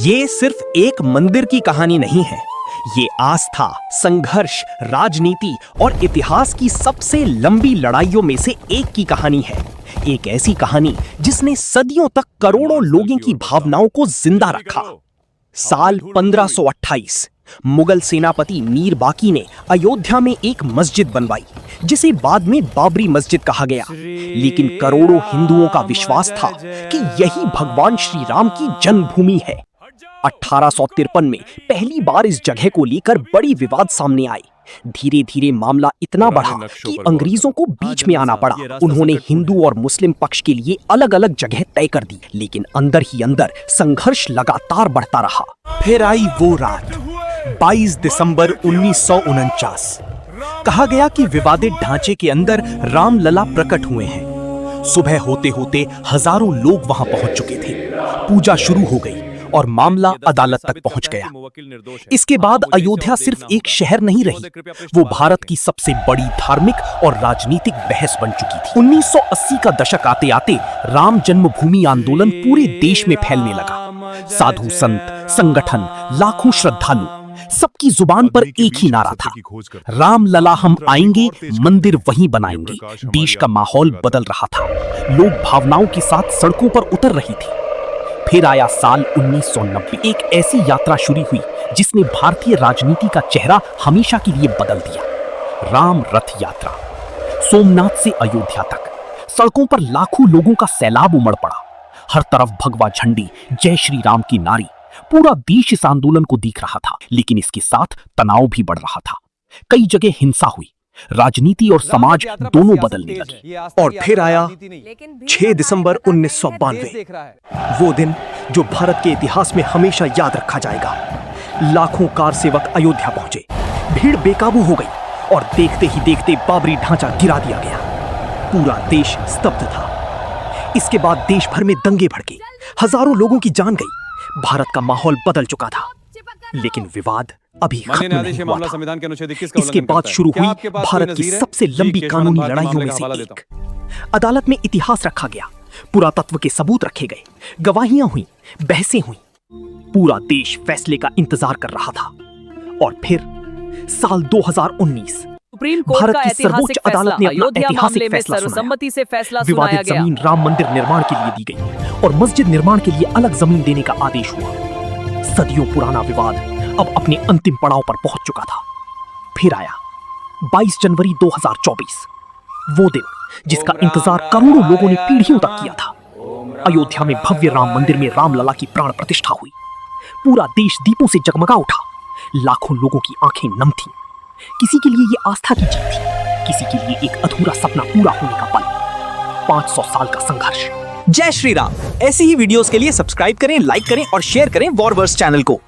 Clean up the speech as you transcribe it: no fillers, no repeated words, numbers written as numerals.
ये सिर्फ एक मंदिर की कहानी नहीं है, ये आस्था, संघर्ष, राजनीति और इतिहास की सबसे लंबी लड़ाइयों में से एक की कहानी है। एक ऐसी कहानी जिसने सदियों तक करोड़ों लोगों की भावनाओं को जिंदा रखा। साल 1528 मुगल सेनापति मीर बाकी ने अयोध्या में एक मस्जिद बनवाई, जिसे बाद में बाबरी मस्जिद कहा गया। लेकिन करोड़ों हिंदुओं का विश्वास था कि यही भगवान श्री राम की जन्मभूमि है। 1853 में पहली बार इस जगह को लेकर बड़ी विवाद सामने आए। धीरे धीरे मामला इतना बढ़ा कि अंग्रेजों को बीच में आना पड़ा। उन्होंने हिंदू और मुस्लिम पक्ष के लिए अलग अलग जगह तय कर दी, लेकिन अंदर ही अंदर संघर्ष लगातार बढ़ता रहा। फिर आई वो रात, 22 दिसंबर 1949। कहा गया कि विवादित ढांचे के अंदर रामलला प्रकट हुए हैं। सुबह होते होते हजारों लोग वहां पहुंच चुके थे। पूजा शुरू हो गई और मामला अदालत तक पहुंच गया। इसके बाद अयोध्या सिर्फ एक शहर नहीं रही, वो भारत की सबसे बड़ी धार्मिक और राजनीतिक बहस बन चुकी थी। 1980 का दशक आते आते राम जन्मभूमि आंदोलन पूरे देश में फैलने लगा। साधु संत, संगठन, लाखों श्रद्धालु, सबकी जुबान पर एक ही नारा था, रामलला हम आएंगे, मंदिर वहीं बनाएंगे। देश का माहौल बदल रहा था, लोग भावनाओं के साथ सड़कों पर उतर रही थी। फिर आया साल 1990। एक ऐसी यात्रा शुरू हुई जिसने भारतीय राजनीति का चेहरा हमेशा के लिए बदल दिया। राम रथ यात्रा। सोमनाथ से अयोध्या तक सड़कों पर लाखों लोगों का सैलाब उमड़ पड़ा। हर तरफ भगवा झंडी, जय श्री राम की नारी। पूरा देश इस आंदोलन को देख रहा था, लेकिन इसके साथ तनाव भी बढ़ रहा था। कई जगह हिंसा हुई, राजनीति और समाज दोनों बदलने लगे। और फिर आया 6 दिसंबर 1992, वो दिन जो भारत के इतिहास में हमेशा याद रखा जाएगा। लाखों कार सेवक अयोध्या पहुंचे, भीड़ बेकाबू हो गई और देखते ही देखते बाबरी ढांचा गिरा दिया गया। पूरा देश स्तब्ध था। इसके बाद देश भर में दंगे भड़के, हजारों लोगों की जान गई। भारत का माहौल बदल चुका था, लेकिन विवाद अभी खत्म नहीं हुआ था। इसके बाद शुरू हुई भारत की सबसे लंबी कानूनी लड़ाइयों में से एक। अदालत में इतिहास रखा गया, पुरातत्व के सबूत रखे गए, गवाहियां हुई, बहसें हुई। पूरा देश फैसले का इंतजार कर रहा था। और फिर साल 2019 सुप्रीम कोर्ट भारत का की सर्वोच्च अदालत ने अपना ऐतिहासिक फैसला सर्वसम्मति से फैसला सुनाया। विवादित जमीन राम मंदिर निर्माण के लिए दी गई और मस्जिद निर्माण के लिए अलग जमीन देने का आदेश हुआ। सदियों पुराना विवाद अब अपने अंतिम पड़ाव पर पहुंच चुका था। फिर आया 22 जनवरी 2024, वो दिन जिसका इंतजार करोड़ों लोगों ने पीढ़ियों तक किया था। अयोध्या में भव्य राम मंदिर में रामलला की प्राण प्रतिष्ठा हुई। पूरा देश दीपों से जगमगा उठा। लाखों लोगों की आंखें नम थीं। किसी के लिए ये आस्था की जीत थी, किसी के लिए एक अधूरा सपना पूरा होने का पल। 500 साल का संघर्ष। जय श्री राम। ऐसी ही वीडियोस के लिए सब्सक्राइब करें, लाइक करें और शेयर करें वॉरवर्स चैनल को।